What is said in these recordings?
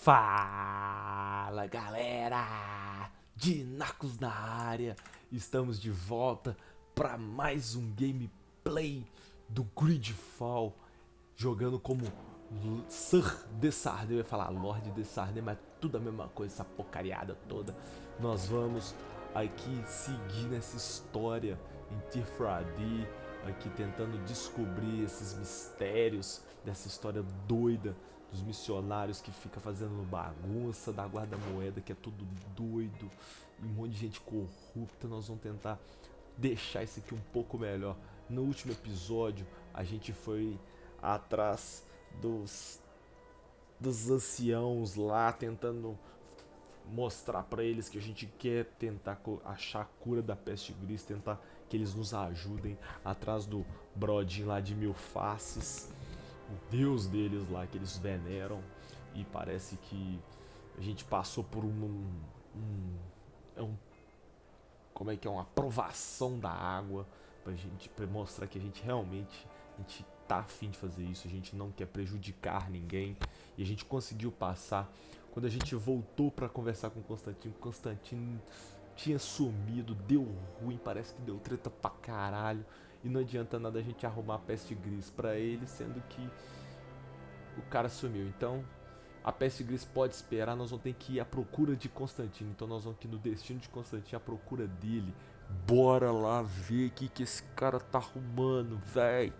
Fala galera, Dinacos na área, estamos de volta para mais um gameplay do Greedfall, jogando como Sir Desarden, eu ia falar Lord Desarden, mas tudo a mesma coisa, essa porcariada toda. Nós vamos aqui seguir nessa história em Tifradi, aqui tentando descobrir esses mistérios dessa história doida dos missionários que fica fazendo bagunça, da guarda-moeda que é tudo doido e um monte de gente corrupta. Nós vamos tentar deixar isso aqui um pouco melhor. No último episódio a gente foi atrás dos anciãos lá, tentando mostrar pra eles que a gente quer tentar achar a cura da peste gris, tentar que eles nos ajudem atrás do brodinho lá de 1000 faces, o deus deles lá que eles veneram. E parece que a gente passou por como é que é, uma aprovação da água pra mostrar que a gente realmente tá afim de fazer isso, a gente não quer prejudicar ninguém, e a gente conseguiu passar. Quando a gente voltou pra conversar com o Constantin tinha sumido, deu ruim, parece que deu treta pra caralho, e não adianta nada a gente arrumar a peste gris pra ele, sendo que o cara sumiu. Então a peste gris pode esperar, nós vamos ter que ir à procura de Constantin. Então nós vamos aqui no destino de Constantin à procura dele. Bora lá ver o que esse cara tá arrumando, véi.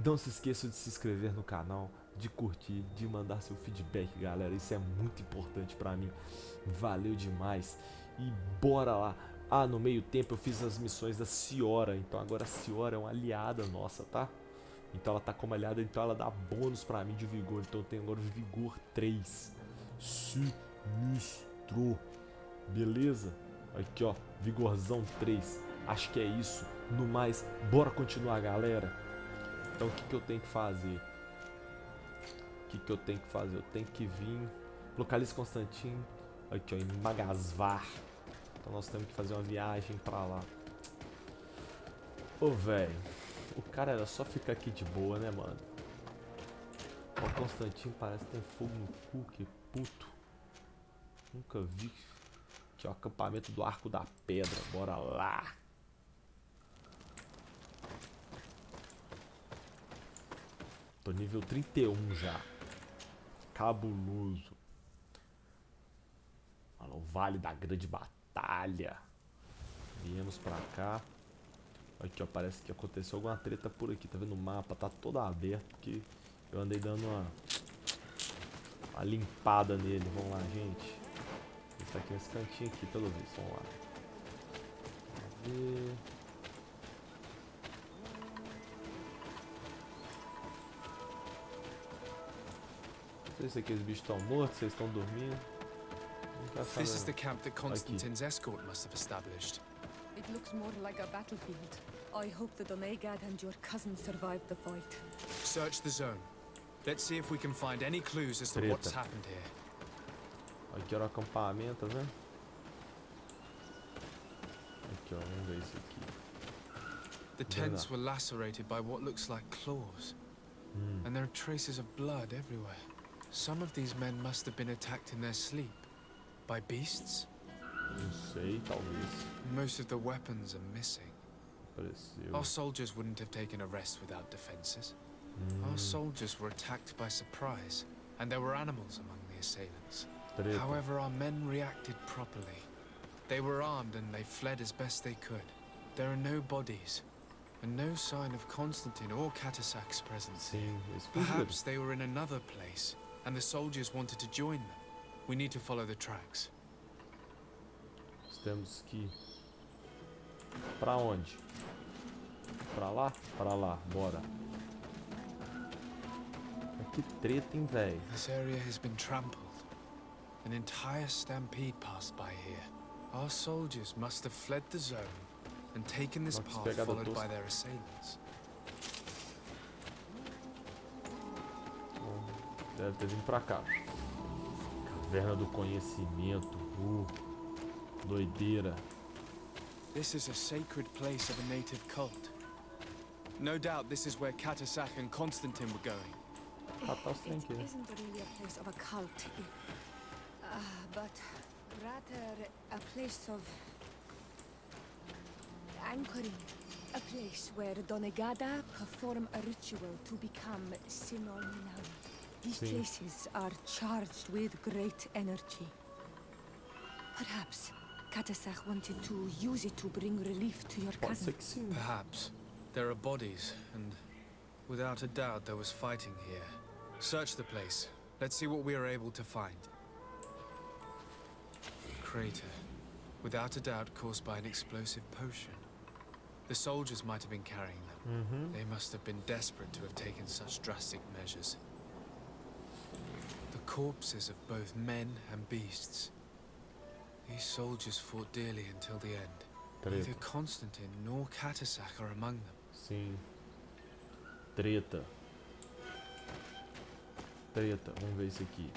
Não se esqueça de se inscrever no canal, de curtir, de mandar seu feedback, galera. Isso é muito importante pra mim. Valeu demais. E bora lá. Ah, no meio tempo eu fiz as missões da Senhora. Então agora a Senhora é uma aliada nossa, tá? Então ela tá como aliada, então ela dá bônus pra mim de vigor. Então eu tenho agora vigor 3. Sinistro. Beleza? Aqui ó, vigorzão 3. Acho que é isso. No mais, bora continuar, galera. Então o que eu tenho que fazer? Eu tenho que vir... Localize Constantin. Aqui ó, em Magasvar. Então nós temos que fazer uma viagem pra lá. Ô velho, o cara era só ficar aqui de boa, né, mano? O Constantin parece que tem fogo no cu, que puto. Nunca vi. Aqui ó, acampamento do Arco da Pedra, bora lá. Tô nível 31 já. Cabuloso. Olha, o Vale da Grande Batalha. Viemos pra cá. Aqui ó, parece que aconteceu alguma treta por aqui. Tá vendo o mapa? Tá todo aberto porque eu andei dando uma limpada nele. Vamos lá, gente. Ele tá aqui nesse cantinho aqui, pelo visto. Vamos lá. Vamos ver. Não sei se aqueles bichos estão mortos, se eles estão dormindo. This is the camp that Constantin's escort must have established. It looks more like a battlefield. I hope the Donegad and your cousin survived the fight. Search the zone. Let's see if we can find any clues as to what's happened here. Aqui era o acampamento, tá vendo? Aqui ó, vamos ver isso aqui. The tents were lacerated by what looks like claws. And there are traces of blood everywhere. Some of these men must have been attacked in their sleep. By beasts? Não sei, talvez. Most of the weapons are missing. Apareceu. Our soldiers wouldn't have taken a rest without defenses. Our soldiers were attacked by surprise, and there were animals among the assailants. Treta. However, our men reacted properly. They were armed and they fled as best they could. There are no bodies, and no sign of Constantin or Catasach's presence here. Perhaps they were in another place, and the soldiers wanted to join them. We need to follow the tracks. Temos que ir pra onde? Pra lá? Pra lá, bora. Que treta, hein, véi? This area has been trampled. An entire stampede passed by here. Our soldiers must have fled the zone and taken this path followed by their assailants. Deve ter vindo pra cá. Caverna do Conhecimento. Doideira. This is a sacred place of a native cult. No doubt this is where Catasach and Constantin were going. catar os trem aqui. It isn't really a place of a cult, but rather a place of anchoring. A place where Donegada perform a ritual to become Sinolminam. These places are charged with great energy. Perhaps Catasach wanted to use it to bring relief to your Pode cousin. ser que sim. Perhaps. There are bodies, and without a doubt there was fighting here. Search the place. Let's see what we are able to find. Crater. Without a doubt caused by an explosive potion. The soldiers might have been carrying them. They must have been desperate to have taken such drastic measures. The corpses of both men and beasts. These soldiers fought dearly until the end. Neither Constantin nor Catasach are among them. Sim. Treta. Treta. Vamos ver isso aqui.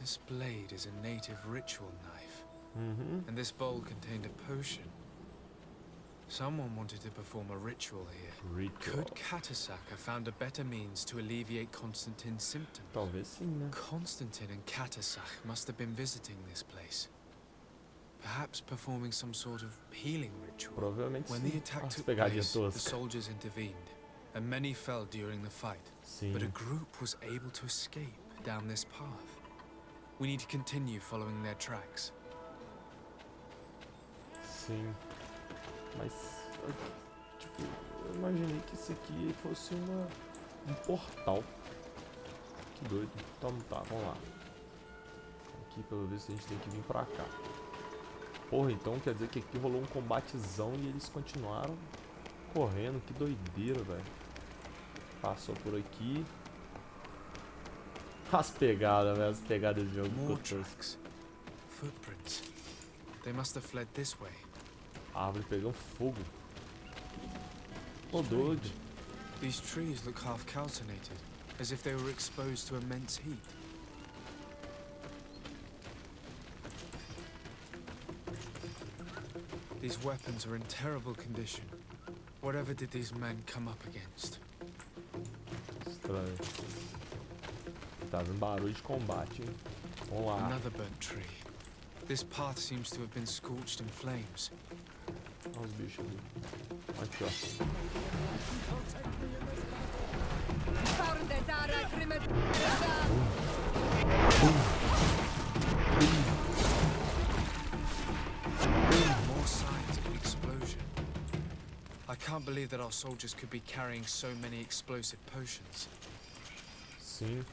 This blade is a native ritual knife. And this bowl contained a potion. Someone wanted to perform a ritual here. Could Catasach have found a better means to alleviate Constantin's symptoms? Talvez sim, né? Constantin and Catasach must have been visiting this place. Perhaps performing some sort of healing ritual. Provavelmente When sim. the attack As took pegadinhas place, the toscas. soldiers intervened, and many fell during the fight. Sim. But a group was able to escape down this path. We need to continue following their tracks. Sim. Mas, tipo, eu imaginei que isso aqui fosse um portal. Que doido. Então tá, vamos lá. Aqui, pelo visto, a gente tem que vir pra cá. Porra, então quer dizer que aqui rolou um combatezão e eles continuaram correndo. Que doideira, velho. Passou por aqui. As pegadas, velho. As pegadas de jogo. More tracks. Footprints. They must have fled this way. A árvore pegou fogo. Ô, doido. These trees look half calcinated, as if they were exposed to immense heat. These weapons are in terrible condition. Whatever did these men come up against? Estranho. Tá vendo barulho de combate, hein? Vamos lá. Another burnt tree. This path seems to have been scorched in flames. Olha os bichos ali. Aqui, ó. More signs of an explosion. I can't believe that our soldiers could be carrying so many explosive potions. Sim.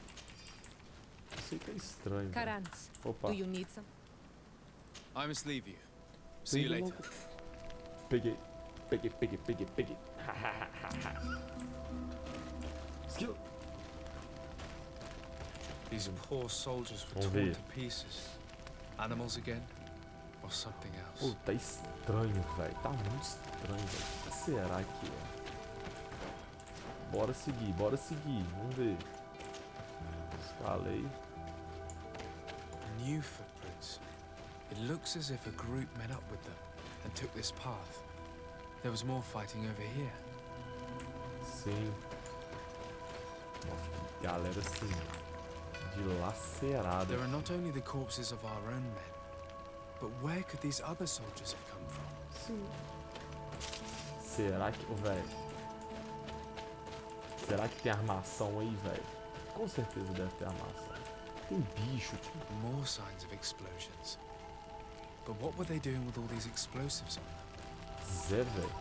Isso aí tá estranho. velho. Karans, Opa. do you need some? I must leave you. See you later. Peguei. Peguei. Skill. These poor soldiers were Vamos torn ver. to pieces. Animals again? Or something Pô, else? tá estranho, velho. Tá muito estranho, velho. O que será que é? Bora seguir. Vamos ver. Escalei. New footprints. It looks as if a group met up with them and took this path. There was more fighting over here. Sim. Galera, assim, dilacerada. There are not only the corpses of our own men, but where could these other soldiers have come from? Sim. Será que, velho? Será que tem armação aí, velho? Com certeza deve ter armação. Tem bicho, tipo. More signs of explosions. But what were they doing with all these explosives on them? Zé, velho.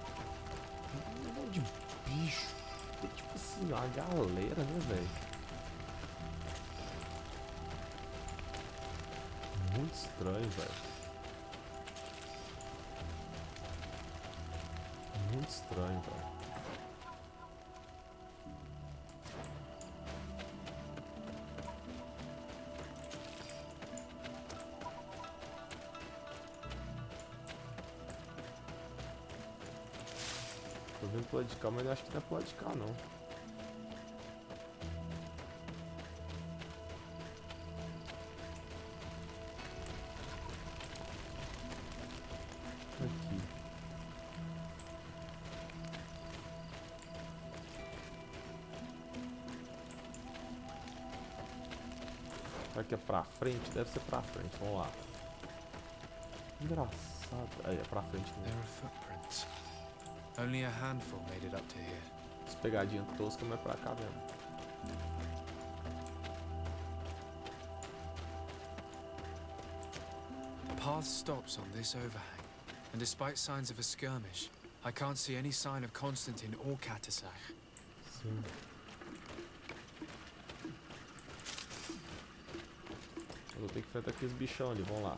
Um monte de bicho. Tem tipo assim, uma galera, né, velho? Muito estranho, velho. Muito estranho, velho. Tô vendo pro lado de cá, mas eu acho que não é pro lado de cá, não. Aqui. que é pra frente? Deve ser pra frente, vamos lá. Engraçado. Aí, é pra frente There mesmo. are footprints. Only a handful made it up to here. Essa pegadinha tosca, mas é pra cá mesmo. The path stops on this overhang, and despite signs of a skirmish, I can't see any sign of Constantin or Catasach. Sim. Eu vou ter que enfrentar aqueles bichão ali, vamos lá.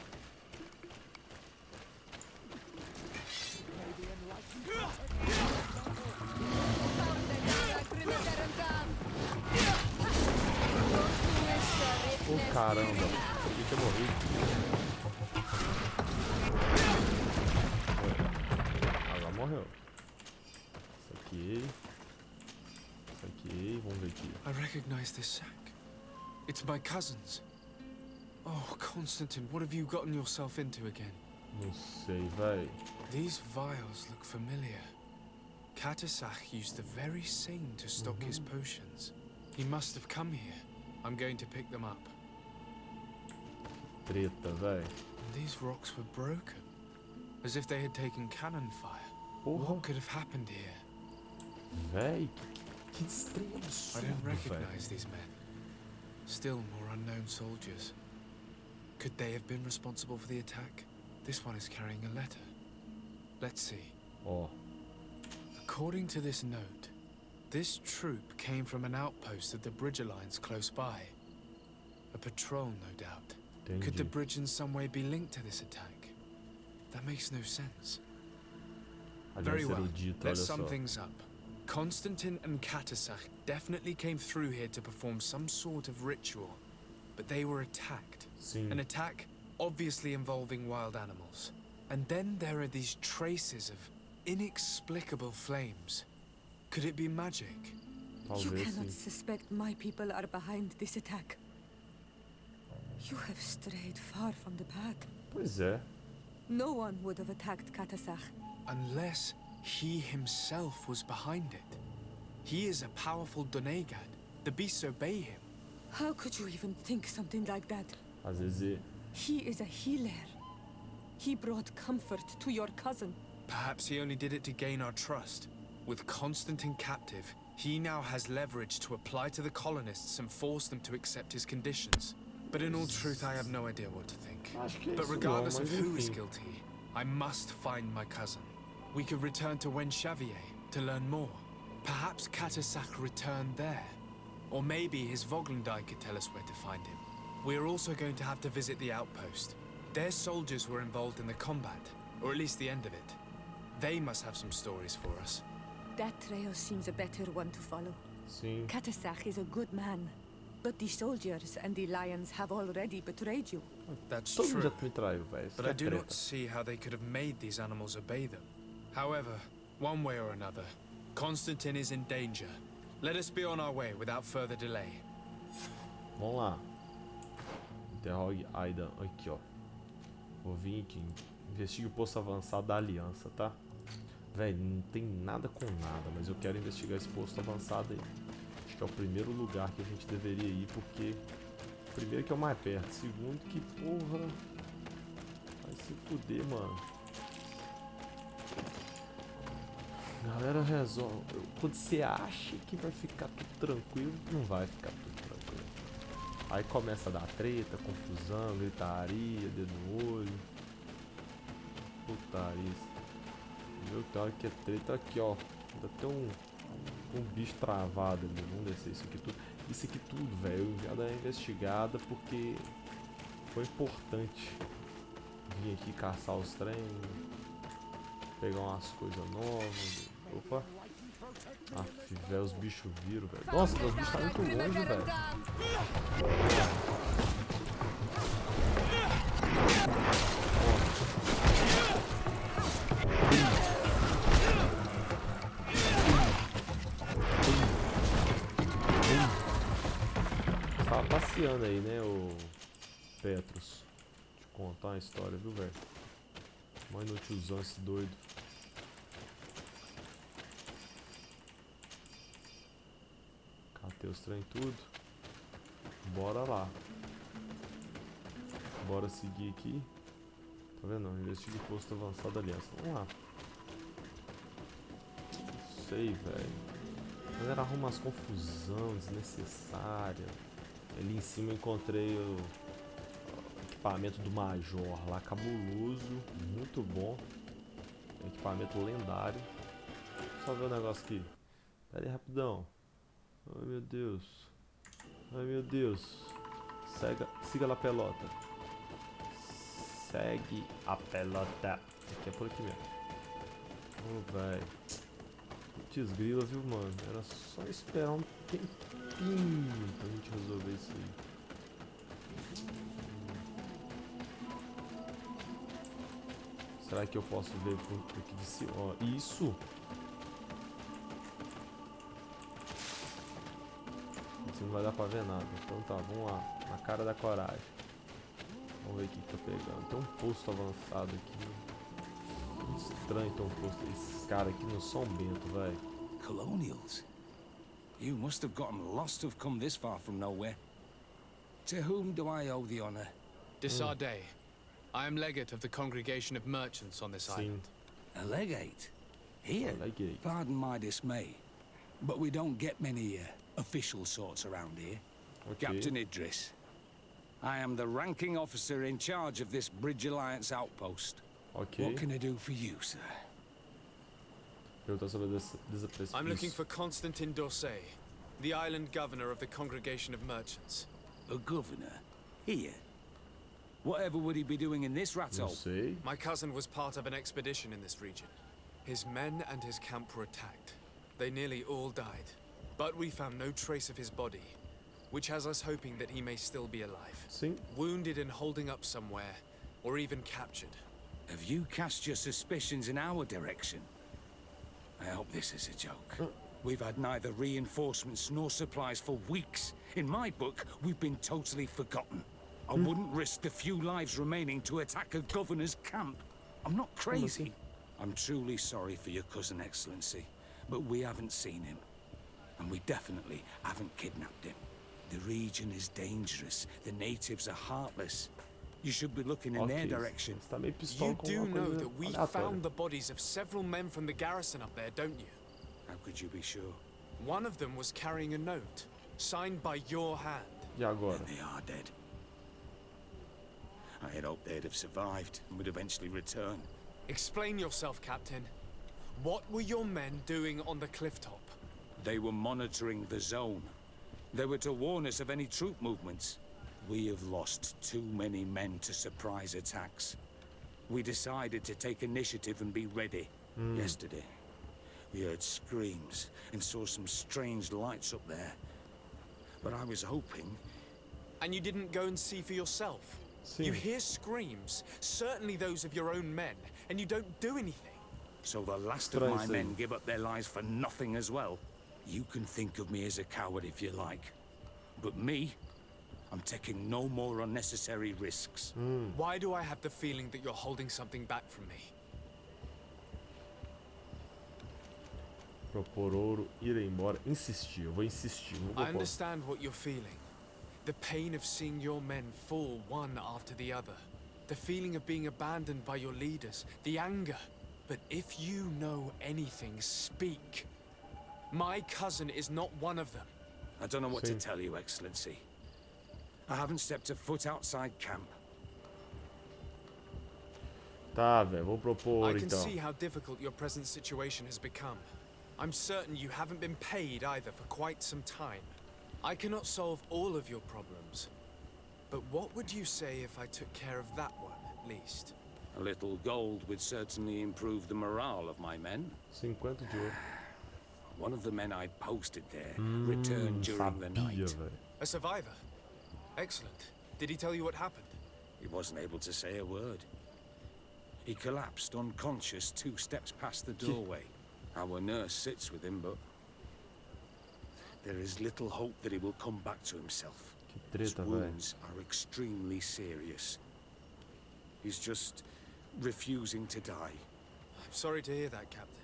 Oh, caramba, eu tinha morrido. Agora morreu. Isso aqui, vamos ver aqui. I recognize this sack. It's my cousin's. Oh, Constantin, what have you gotten yourself into again? Não sei, véi. These vials look familiar. Catasach used the very same to stock his potions. He must have come here. I'm going to pick them up. Treta, véi. These rocks were broken, as if they had taken cannon fire. Porra, What could have happened here? véi, que estranho I absurdo, don't véi. recognize these men. Still more unknown soldiers. Could they have been responsible for the attack? This one is carrying a letter. Let's see. Ó, According to this note, this troop came from an outpost of the Bridger lines close by. A patrol, no doubt. Could the entendi. bridge in some way be linked to this attack? That makes no sense. Very Aliás, well. erudito, olha Let's sum só. things up. Constantin and Catasach definitely came through here to perform some sort of ritual, but they were attacked. Sim, An attack obviously involving wild animals. And then there are these traces of inexplicable flames. Could it be magic? You talvez cannot sim. suspect my people are behind this attack. You have strayed far from the path. Pois é. No one would have attacked Catasach. Unless he himself was behind it. He is a powerful Donegad. The beasts obey him. How could you even think something like that? Às vezes He is a healer. He brought comfort to your cousin. Perhaps he only did it to gain our trust. With Constantin captive, he now has leverage to apply to the colonists and force them to accept his conditions. But in all truth, I have no idea what to think. acho que é But isso não, regardless mas of who is enfim. guilty, I must find my cousin. We could return to Wen Xavier to learn more. Perhaps Catasach returned there. Or maybe his Voglendai could tell us where to find him. We are also going to have to visit the outpost. Their soldiers were involved in the combat, or at least the end of it. They must have some stories for us. That trail seems a better one to follow. Sim, Catasach is a good man, but the soldiers and the lions have already betrayed you. That's todo mundo já true. me traiu, velho. Isso But que I é do not treta. see how they could have made these animals obey them. However, one way or another, Constantin is in danger. Let us be on our way without further delay. Vamos lá. Interrogue Aidan. Aqui, ó. Vou vir aqui. Investigue o posto avançado da aliança, tá? Véi, não tem nada com nada, mas eu quero investigar esse posto avançado aí. Acho que é o primeiro lugar que a gente deveria ir, porque... Primeiro que é o mais perto. Segundo que, porra... Vai se fuder, mano. Galera, resolve. Quando você acha que vai ficar tudo tranquilo, não vai ficar tudo tranquilo. Aí começa a dar treta, confusão, gritaria, dedo no olho. Putaria. Viu? Tem hora que é treta aqui, ó. Ainda tem um bicho travado ali. Vamos descer isso aqui tudo. Isso aqui tudo, velho. Eu já dei uma investigada porque foi importante vir aqui caçar os trem, pegar umas coisas novas. Opa! Aff, velho, os bichos viram, velho. Nossa, os bichos tá muito longe, velho. Tava passeando aí, né, o Petrus. Deixa eu contar uma história, viu, velho? Mó inutilzão esse doido. Catei os trem tudo. Bora lá. Bora seguir aqui. Tá vendo? Investigue o posto avançado da aliança. Vamos lá. Não sei, velho. A galera arruma umas confusão desnecessária. Ali em cima eu encontrei o equipamento do Major lá, cabuloso, muito bom. Equipamento lendário. Só ver o negócio aqui. Pera aí, rapidão. Ai, meu Deus. Ai, meu Deus. Siga lá a pelota. Segue a pelota. Aqui é por aqui mesmo. Ô, velho. Putz grila, viu, mano? Era só esperar um tempinho pra gente resolver isso aí. Será que eu posso ver por aqui de cima? Ó, isso! Assim não vai dar pra ver nada. Então tá, vamos lá. Na cara da coragem. Vamos ver o que tá pegando. Tem um posto avançado aqui. Muito estranho ter um posto. Esses caras aqui no São Bento, velho. Colonials? You must have gotten lost to have come this far from nowhere. To whom do I owe the honor? Desarday. I am legate of the congregation of merchants on this island. A legate? Here? A legate. Pardon my dismay, but we don't get many official sorts around here. Okay. Captain Idris. I am the ranking officer in charge of this Bridge Alliance outpost. Okay. What can I do for you, sir? I'm looking for Constantin d'Orsay, the island governor of the congregation of merchants. A governor? Here? Whatever would he be doing in this rat hole? My cousin was part of an expedition in this region. His men and his camp were attacked. They nearly all died. But we found no trace of his body, which has us hoping that he may still be alive. Sim. Wounded and holding up somewhere, or even captured. Have you cast your suspicions in our direction? I hope this is a joke. We've had neither reinforcements nor supplies for weeks. In my book, we've been totally forgotten. I wouldn't risk the few lives remaining to attack a governor's camp. I'm not crazy. I'm truly sorry for your cousin, Excellency, but we haven't seen him. And we definitely haven't kidnapped him. The region is dangerous. The natives are heartless. You should be looking in their direction. You do know that we found the bodies of several men from the garrison up there, don't you? How could you be sure? One of them was carrying a note, signed by your hand. E agora? And they are dead. I had hoped they'd have survived and would eventually return. Explain yourself, Captain. What were your men doing on the cliff top? They were monitoring the zone. They were to warn us of any troop movements. We have lost too many men to surprise attacks. We decided to take initiative and be ready yesterday. We heard screams and saw some strange lights up there. But I was hoping... And you didn't go and see for yourself? Sim. You hear screams, certainly those of your own men, and you don't do anything. So the last of my men give up their lives for nothing as well? You can think of me as a coward if you like. But me, I'm taking no more unnecessary risks. Why do I have the feeling that you're holding something back from me? Propor ouro, ir embora, insistir. Eu vou insistir. I understand what you're feeling. The pain of seeing your men fall one after the other. The feeling of being abandoned by your leaders. The anger. But if you know anything, speak. My cousin is not one of them. I don't know what to tell you, Excellency. I haven't stepped a foot outside camp. Tá, velho, vou propor I can então. see how difficult your present situation has become. I'm certain you haven't been paid either for quite some time. I cannot solve all of your problems. But what would you say if I took care of that one, at least? A little gold would certainly improve the morale of my men. 50 de ouro. One of the men I'd posted there returned during the night. Véio. A survivor? Excellent. Did he tell you what happened? He wasn't able to say a word. He collapsed unconscious 2 steps past the doorway. Our nurse sits with him, but there is little hope that he will come back to himself. His wounds are extremely serious. He's just refusing to die. I'm sorry to hear that, Captain.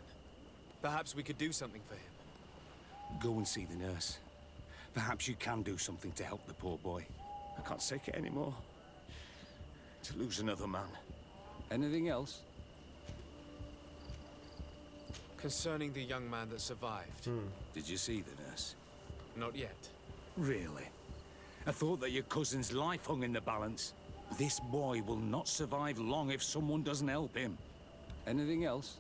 Perhaps we could do something for him. Go and see the nurse. Perhaps you can do something to help the poor boy. I can't take it anymore. to lose another man. Anything else? Concerning the young man that survived. Did you see the nurse? Not yet. Really? I thought that your cousin's life hung in the balance. This boy will not survive long if someone doesn't help him. Anything else?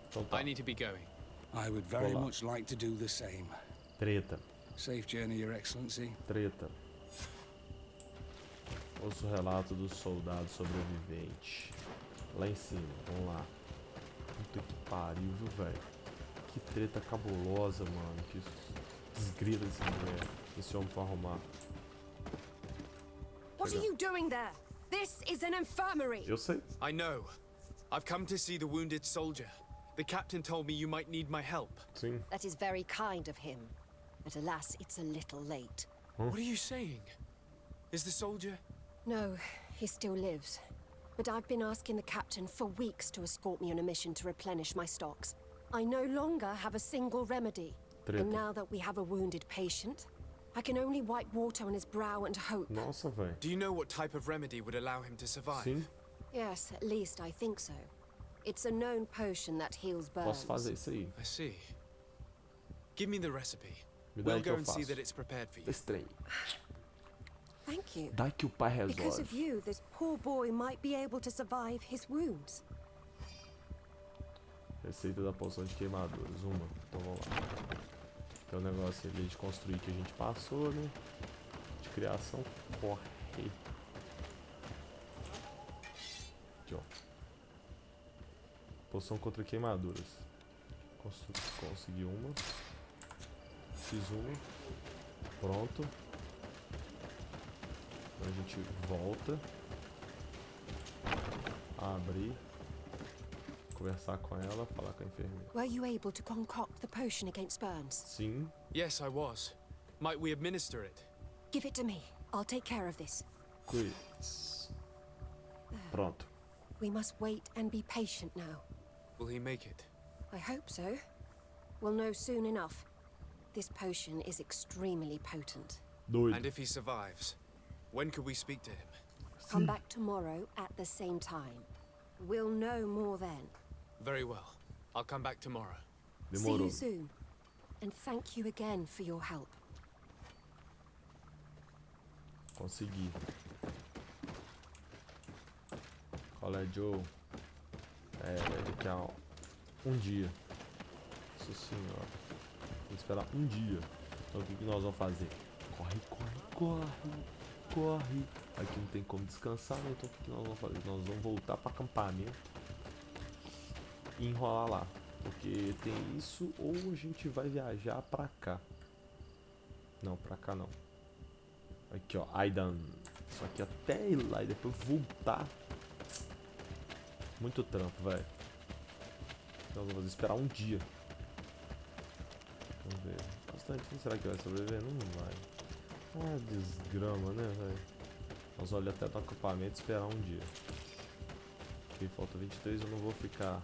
Então tá. I need to be going. I would very Olá. much like to do the same. Treta. Safe journey, Your Excellency. Treta. Ouça o relato do soldado sobrevivente. Lá em cima, vamos lá. Puta que pariu, viu, velho? Que treta cabulosa, mano. Que desgrila esse homem foi arrumar. What are you doing there? This is an infirmary. Eu sei. I know. I've come to see the wounded soldier. The captain told me you might need my help. Sim. That is very kind of him. But alas, it's a little late. What are you saying? Is the soldier... No, he still lives. But I've been asking the captain for weeks to escort me on a mission to replenish my stocks. I no longer have a single remedy. Treta. And now that we have a wounded patient, I can only wipe water on his brow and hope. Nossa, velho. Do you know what type of remedy would allow him to survive? Sim. Yes, at least I think so. It's a known potion that heals burns. Posso fazer isso aí. I see. Give me the recipe. Me dá We'll aí que go eu and see faço. that it's prepared for you. Esse trem. Thank you. Dá que o pai Because of resolve. you, this poor boy might be able to survive his wounds. Receita da poção de queimaduras. Uma. Então vamos lá. Tem um negócio ali de construir que a gente passou, né? De criação. Corre. Aqui, ó. Poção contra queimaduras. Consegui uma. Fiz uma. Pronto. Então a gente volta. Abrir. Conversar com ela, falar com a enfermeira. Were you able to concoct the potion against burns? Sim. Yes, I was. Might we administer it? Give it to me. I'll take care of this. Quiz. Pronto. We must wait and be patient now. Will he make it? I hope so. We'll know soon enough. This potion is extremely potent. Doido. And if he survives, when could we speak to him? Come back tomorrow at the same time. We'll know more then. Very well. I'll come back tomorrow. See Demorou. you soon. And thank you again for your help. Consegui. Qual é, Joe? Daqui a um dia. Nossa senhora. Tem que esperar um dia. Então o que nós vamos fazer? Corre, corre, corre, corre. Aqui não tem como descansar, né? Então o que nós vamos fazer? Nós vamos voltar para acampamento e enrolar lá. Porque tem isso, ou a gente vai viajar pra cá. Não, pra cá não. Aqui, ó, Aidan. Só que até ir lá e depois voltar. Muito trampo, velho. Então nós vamos esperar um dia. Vamos ver. Constantin, será que vai sobreviver? Não vai. Ah, desgrama, né, velho? Nós vamos até no acampamento e esperar um dia. Ok, falta 23, eu não vou ficar...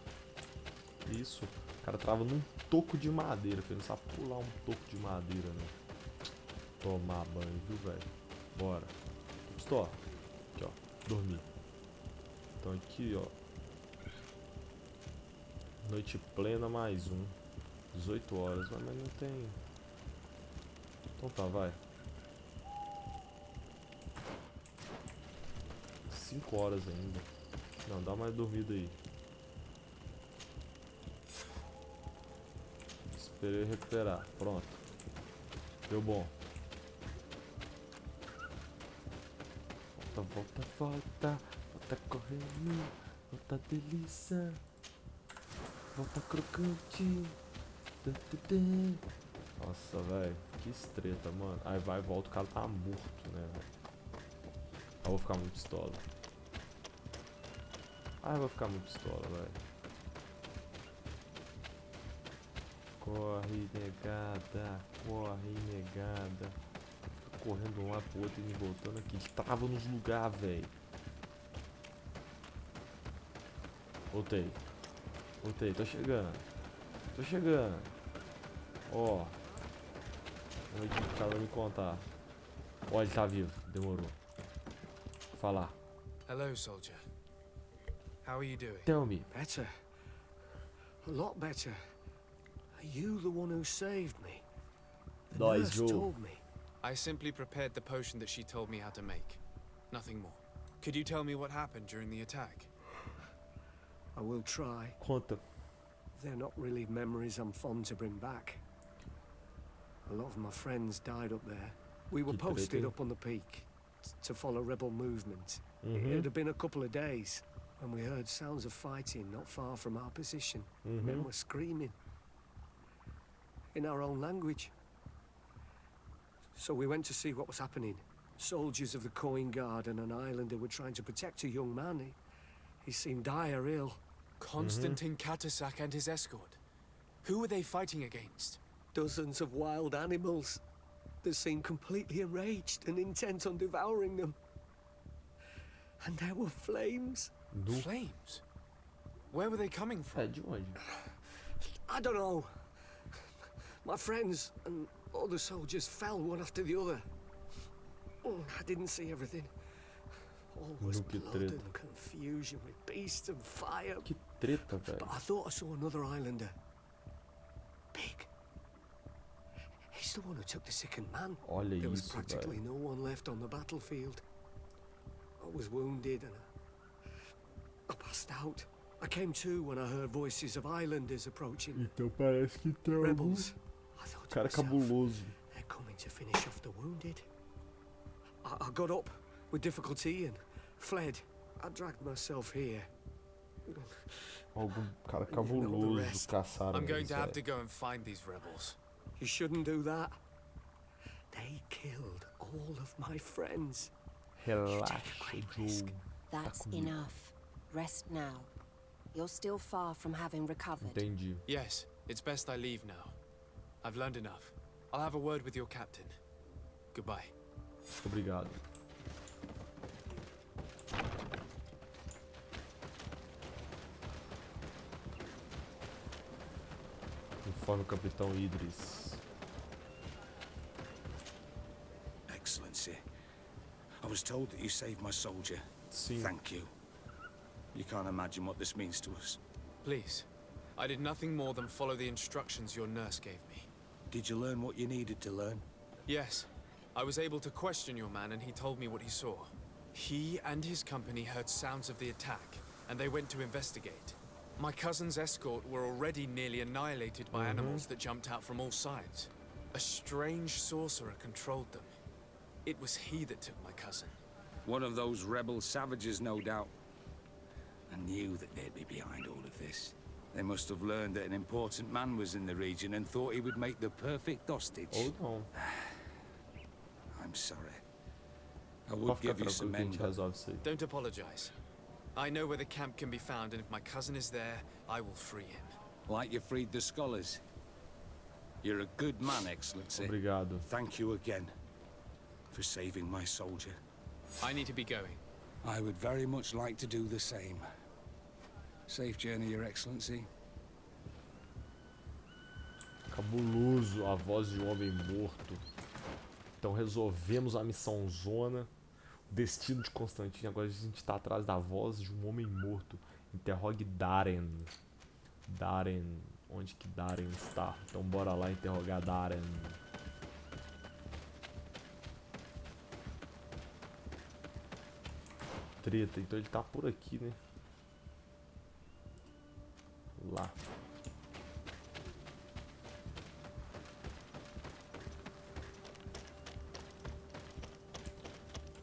Isso. O cara trava num toco de madeira, filho. Não sabe pular um toco de madeira, né? Tomar banho, viu, velho? Bora. Estou. Aqui, ó. Dormir. Então aqui, ó. Noite plena mais um. 18 horas. Mas não tem... Então tá, vai. 5 horas ainda. Não, dá mais dormida aí. Esperei recuperar. Pronto. Deu bom. Volta, volta, volta. Volta correndo. Volta delícia. Volta crocante. Nossa, velho. Que estreta, mano. Aí vai e volta. O cara tá morto, né, velho. Eu vou ficar muito pistola. Ah, eu vou ficar muito pistola, velho. Corre, negada. Corre, negada. Fica correndo de um lado pro outro e me voltando aqui. Trava nos lugares, velho. Voltei. Voltei, tô chegando. Tô chegando. Ó. Vamos ver o que o cara vai me contar. Ó, ele tá vivo. Demorou. Vou falar. Hello, soldier. How are you doing? Tell me. Better. A lot better. Are you the one who saved me? The Nice, nurse Joe. told me. I simply prepared the potion that she told me how to make. Nothing more. Could you tell me what happened during the attack? I will try. Conta. They're not really memories I'm fond to bring back. A lot of my friends died up there. We were Que posted treta, hein? up on the peak to follow rebel movement. Mhm. It had been a couple of days when we heard sounds of fighting not far from our position. Men were screaming in our own language. So we went to see what was happening. Soldiers of the Coin Guard and an islander were trying to protect a young man. He seemed dire ill. Constantin, Catasach, and his escort. Who were they fighting against? Dozens of wild animals that seemed completely enraged and intent on devouring them. And there were flames. Nu. Flames? Where were they coming from? De onde? I don't know. My friends and other soldiers fell one after the other. I didn't see everything. All was Que blood treta. and confusion with beasts and fire. Que treta, velho. But I thought I saw another islander. Big. He's the one who took the sickened man. Olha There was isso, practically velho. no one left on the battlefield. I was wounded and I passed out. I came to when I heard voices of islanders approaching. Então parece que tem algum Rebels. I thought to cara myself, cabuloso. they're coming to finish off the wounded. I got up with difficulty and fled. I dragged myself here. Algum cara You know the cabuloso rest. caçaram I'm going eles, to have velho. to go and find these rebels. You shouldn't do that. They killed all of my friends. Relaxa, Joe. That's comigo. enough. Rest now. You're still far from having recovered. Entendi. Yes, it's best I leave now. I've learned enough. I'll have a word with your captain. Goodbye. Obrigado. Informe o Capitão Idris. Excellency, I was told that you saved my soldier. Sim. Thank you. You can't imagine what this means to us. Please. I did nothing more than follow the instructions your nurse gave me. Did you learn what you needed to learn? Yes. I was able to question your man and he told me what he saw. He and his company heard sounds of the attack, and they went to investigate. My cousin's escort were already nearly annihilated by animals that jumped out from all sides. A strange sorcerer controlled them. It was he that took my cousin. One of those rebel savages, no doubt. I knew that they'd be behind all of this. They must have learned that an important man was in the region and thought he would make the perfect hostage. Ou não. I'm sorry. I Pode would ficar give you some tranquilo que a men, gente but resolve isso aí. Don't apologize. I know where the camp can be found, and if my cousin is there, I will free him. like you freed the scholars. You're a good man, Excellency. Obrigado. Thank you again for saving my soldier. I need to be going. I would very much like to do the same. Safe journey, Your Excellency. Cabuloso, a voz de um homem morto. Então resolvemos a missão zona. O destino de Constantin. Agora a gente tá atrás da voz de um homem morto. Interrogue Darren. Darren. Onde que Darren está? Então bora lá interrogar Darren. Treta, então ele tá por aqui, né? Lá.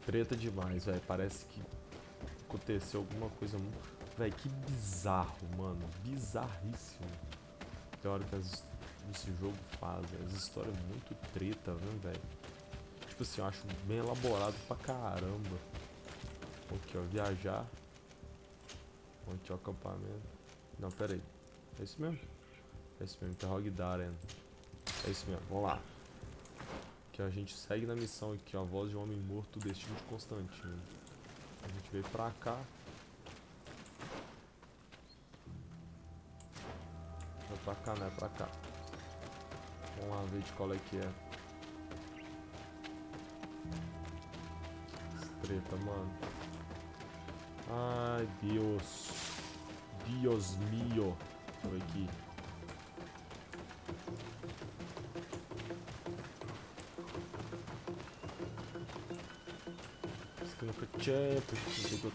Treta demais, velho. Parece que aconteceu alguma coisa muito... Velho, que bizarro, mano. Bizarríssimo. Tem hora que esse jogo faz, véio. As histórias muito treta, né, velho? Tipo assim, eu acho bem elaborado pra caramba. Aqui, ó, viajar. Aqui, ó, acampamento. Não, pera aí. É isso mesmo? É isso mesmo, interrogue Darren. É isso mesmo, vamos lá. Aqui, ó, a gente segue na missão aqui, ó, a voz de um homem morto, o destino de Constantin. A gente veio pra cá. Não é pra cá, não é pra cá. Vamos lá ver de qual é que é. Treta, mano. Ai, Deus. Dios mio. Deixa eu ver aqui.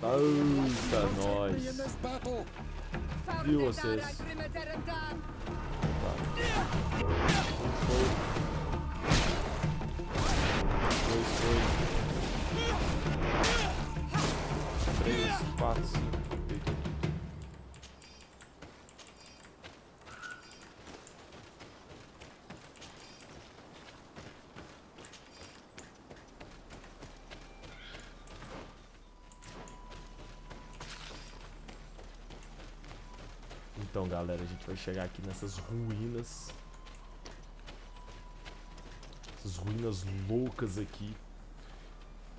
Eita, nós. Viu vocês? Foi. 3, 4, 5. Então, galera, a gente vai chegar aqui nessas ruínas. Essas ruínas loucas aqui.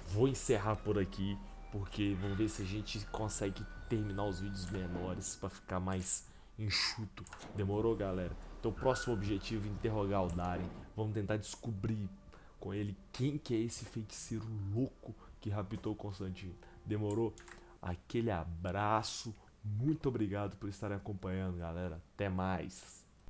Vou encerrar por aqui, porque vamos ver se a gente consegue terminar os vídeos menores para ficar mais enxuto. Demorou, galera? Então, o próximo objetivo é interrogar o Darren. Vamos tentar descobrir com ele quem que é esse feiticeiro louco que raptou o Constantin. Demorou? Aquele abraço. Muito obrigado por estarem acompanhando, galera. Até mais.